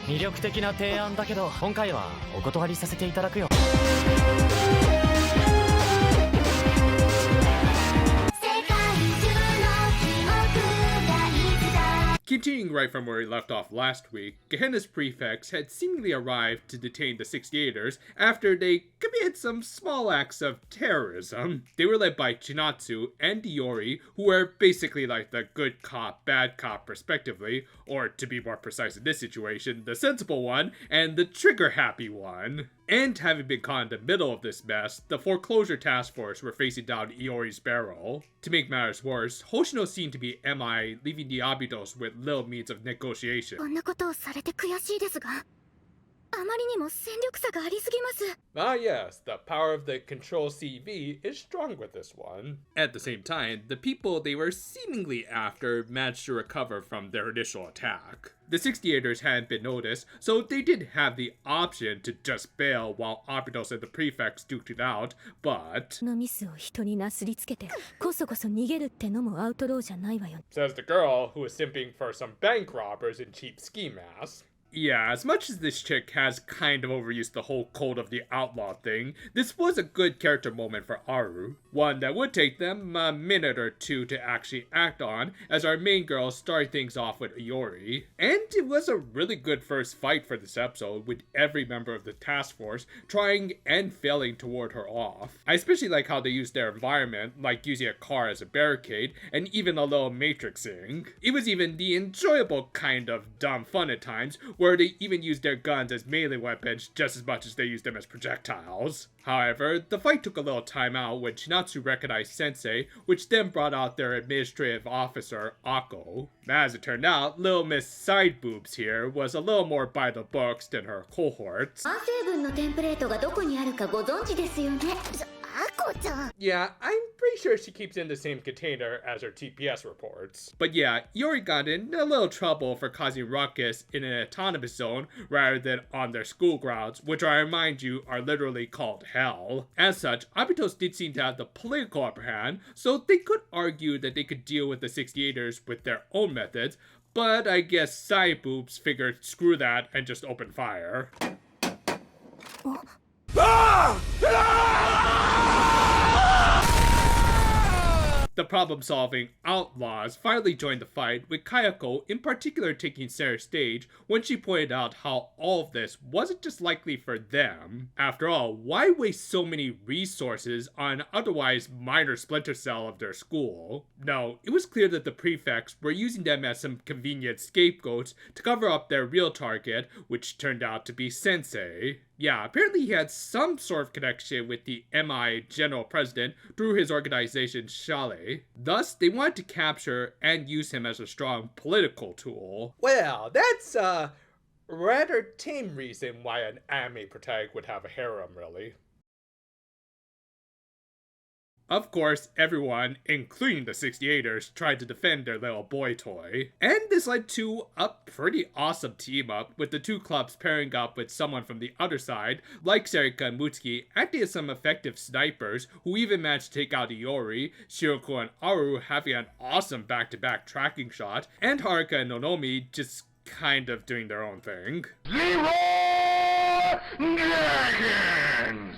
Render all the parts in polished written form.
魅力的な提案だけど今回はお断りさせていただくよ。Continuing right from where we left off last week, Gehenna's prefects had seemingly arrived to detain the 68ers after they committed some small acts of terrorism. They were led by Chinatsu and Iori, who were basically like the good cop, bad cop respectively, or to be more precise in this situation, the sensible one and the trigger-happy one. And having been caught in the middle of this mess, the foreclosure task force were facing down Iori's barrel. To make matters worse, Hoshino seemed to be MI, leaving the Abitos with little means of negotiation. Ah yes, the power of the Control CV is strong with this one. At the same time, the people they were seemingly after managed to recover from their initial attack. The 68ers hadn't been noticed, so they did have the option to just bail while Abitos and the prefects duked it out, but... says the girl who was simping for some bank robbers in cheap ski masks. Yeah, as much as this chick has kind of overused the whole code of the outlaw thing, this was a good character moment for Aru. One that would take them a minute or two to actually act on, as our main girl started things off with Iori. And it was a really good first fight for this episode, with every member of the task force trying and failing to ward her off. I especially like how they used their environment, like using a car as a barricade, and even a little matrixing. It was even the enjoyable kind of dumb fun at times, where they even used their guns as melee weapons just as much as they used them as projectiles. However, the fight took a little time out when Chinatsu recognized Sensei, which then brought out their administrative officer, Akko. As it turned out, Little Miss Side Boobs here was a little more by the books than her cohorts. Yeah, I'm pretty sure she keeps in the same container as her TPS reports. But yeah, Iori got in a little trouble for causing ruckus in an autonomous zone rather than on their school grounds, which I remind you are literally called hell. As such, Abitos did seem to have the political upper hand, so they could argue that they could deal with the 68ers with their own methods, but I guess Side Boobs figured screw that and just open fire. The problem-solving outlaws finally joined the fight, with Kayako in particular taking center stage when she pointed out how all of this wasn't just likely for them. After all, why waste so many resources on an otherwise minor splinter cell of their school? No, it was clear that the prefects were using them as some convenient scapegoats to cover up their real target, which turned out to be Sensei. Yeah, apparently he had some sort of connection with the MI General President through his organization Shale. Thus, they wanted to capture and use him as a strong political tool. Well, that's a rather tame reason why an anime protagonist would have a harem, really. Of course, everyone, including the 68ers, tried to defend their little boy toy. And this led to a pretty awesome team-up, with the two clubs pairing up with someone from the other side, like Serika and Mutsuki, acting as some effective snipers, who even managed to take out Iori, Shiroko and Aru having an awesome back-to-back tracking shot, and Haruka and Nonomi just kind of doing their own thing.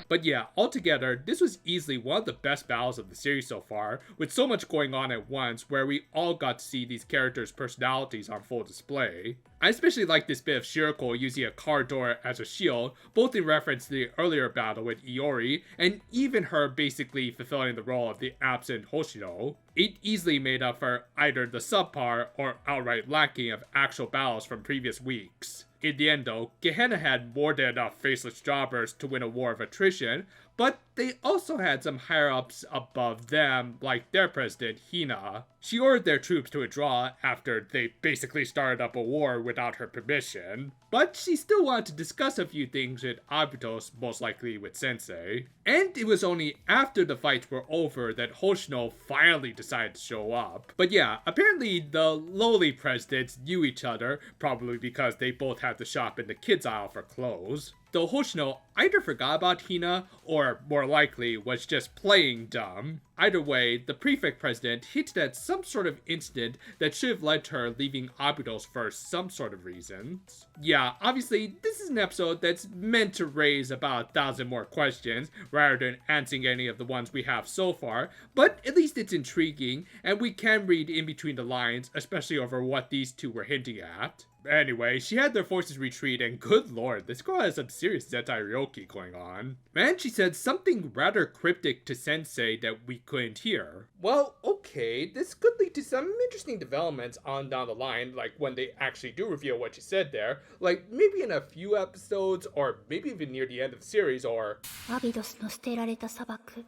But yeah, altogether, this was easily one of the best battles of the series so far, with so much going on at once where we all got to see these characters' personalities on full display. I especially like this bit of Shiroko using a car door as a shield, both in reference to the earlier battle with Iori, and even her basically fulfilling the role of the absent Hoshino. It easily made up for either the subpar or outright lacking of actual battles from previous weeks. In the end though, Gehenna had more than enough faceless jobbers to win a war of attrition, but they also had some higher-ups above them, like their president, Hina. She ordered their troops to withdraw after they basically started up a war without her permission, but she still wanted to discuss a few things with Abitos, most likely with Sensei. And it was only after the fights were over that Hoshino finally decided to show up. But yeah, apparently the lowly presidents knew each other, probably because they both had to shop in the kids aisle for clothes. though Hoshino either forgot about Hina or, more likely, was just playing dumb. Either way, the Prefect president hinted at some sort of incident that should have led to her leaving Abudos for some sort of reasons. Yeah, obviously, this is an episode that's meant to raise about 1,000 more questions rather than answering any of the ones we have so far, but at least it's intriguing, and we can read in between the lines, especially over what these two were hinting at. Anyway, she had their forces retreat, and good lord, this girl has some serious Zentai Ryoki going on. And she said something rather cryptic to Sensei that we couldn't hear. Well, okay, this could lead to some interesting developments on down the line, like when they actually do reveal what she said there, like maybe in a few episodes, or maybe even near the end of the series, or... アビドスの捨てられた砂漠。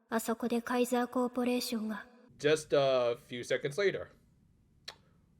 あそこでカイザーコーポレーションが。Just a few seconds later.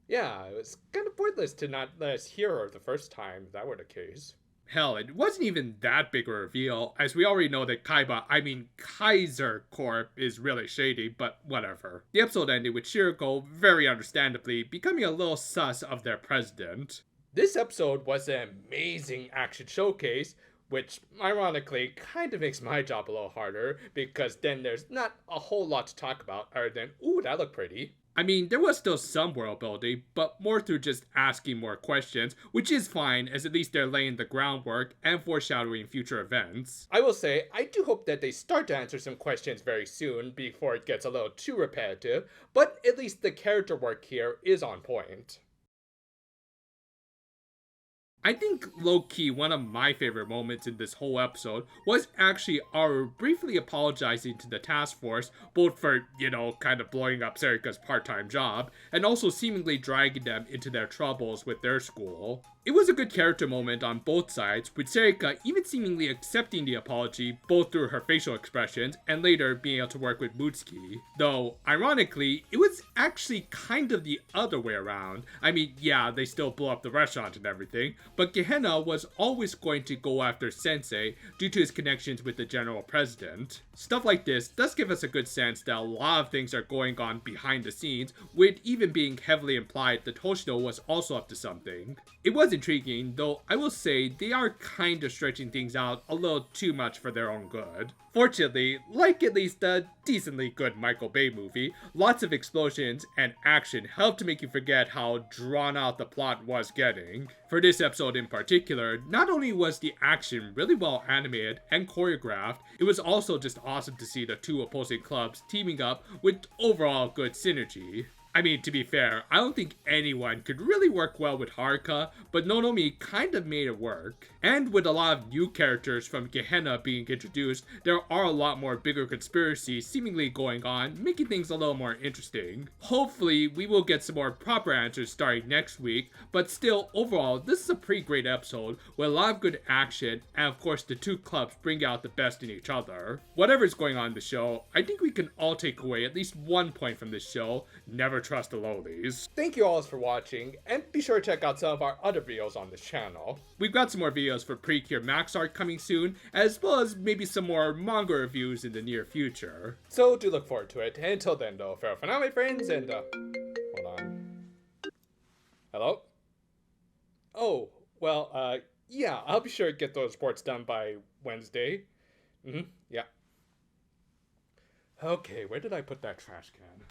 Yeah, it was kind of pointless to not let us hear her the first time, if that were the case. Hell, it wasn't even that big a reveal, as we already know that Kaiser Corp is really shady, but whatever. The episode ended with Shiroko, very understandably, becoming a little sus of their president. This episode was an amazing action showcase, which ironically kind of makes my job a little harder, because then there's not a whole lot to talk about other than, ooh, that looked pretty. I mean, there was still some world building, but more through just asking more questions, which is fine, as at least they're laying the groundwork and foreshadowing future events. I will say, I do hope that they start to answer some questions very soon before it gets a little too repetitive, but at least the character work here is on point. I think low-key one of my favorite moments in this whole episode was actually Aru briefly apologizing to the task force, both for, kind of blowing up Serika's part-time job, and also seemingly dragging them into their troubles with their school. It was a good character moment on both sides, with Serika even seemingly accepting the apology both through her facial expressions and later being able to work with Mutsuki. Though, ironically, it was actually kind of the other way around. I mean, yeah, they still blew up the restaurant and everything, but Gehenna was always going to go after Sensei due to his connections with the general president. Stuff like this does give us a good sense that a lot of things are going on behind the scenes, with even being heavily implied that Hoshino was also up to something. It was intriguing, though I will say they are kind of stretching things out a little too much for their own good. Fortunately, like at least a decently good Michael Bay movie, lots of explosions and action helped to make you forget how drawn out the plot was getting. For this episode in particular, not only was the action really well animated and choreographed, it was also just awesome to see the two opposing clubs teaming up with overall good synergy. I mean, to be fair, I don't think anyone could really work well with Haruka, but Nonomi kind of made it work. And with a lot of new characters from Gehenna being introduced, there are a lot more bigger conspiracies seemingly going on, making things a little more interesting. Hopefully, we will get some more proper answers starting next week, but still, overall, this is a pretty great episode with a lot of good action, and of course the two clubs bring out the best in each other. Whatever's going on in the show, I think we can all take away at least one point from this show: never trust the lowlies. Thank you all for watching, and be sure to check out some of our other videos on this channel. We've got some more videos for Precure Max Art coming soon, as well as maybe some more manga reviews in the near future. So do look forward to it, and until then though, farewell for now my friends, and hold on. Hello? Oh, well, yeah, I'll be sure to get those reports done by Wednesday. Yeah. Okay, where did I put that trash can?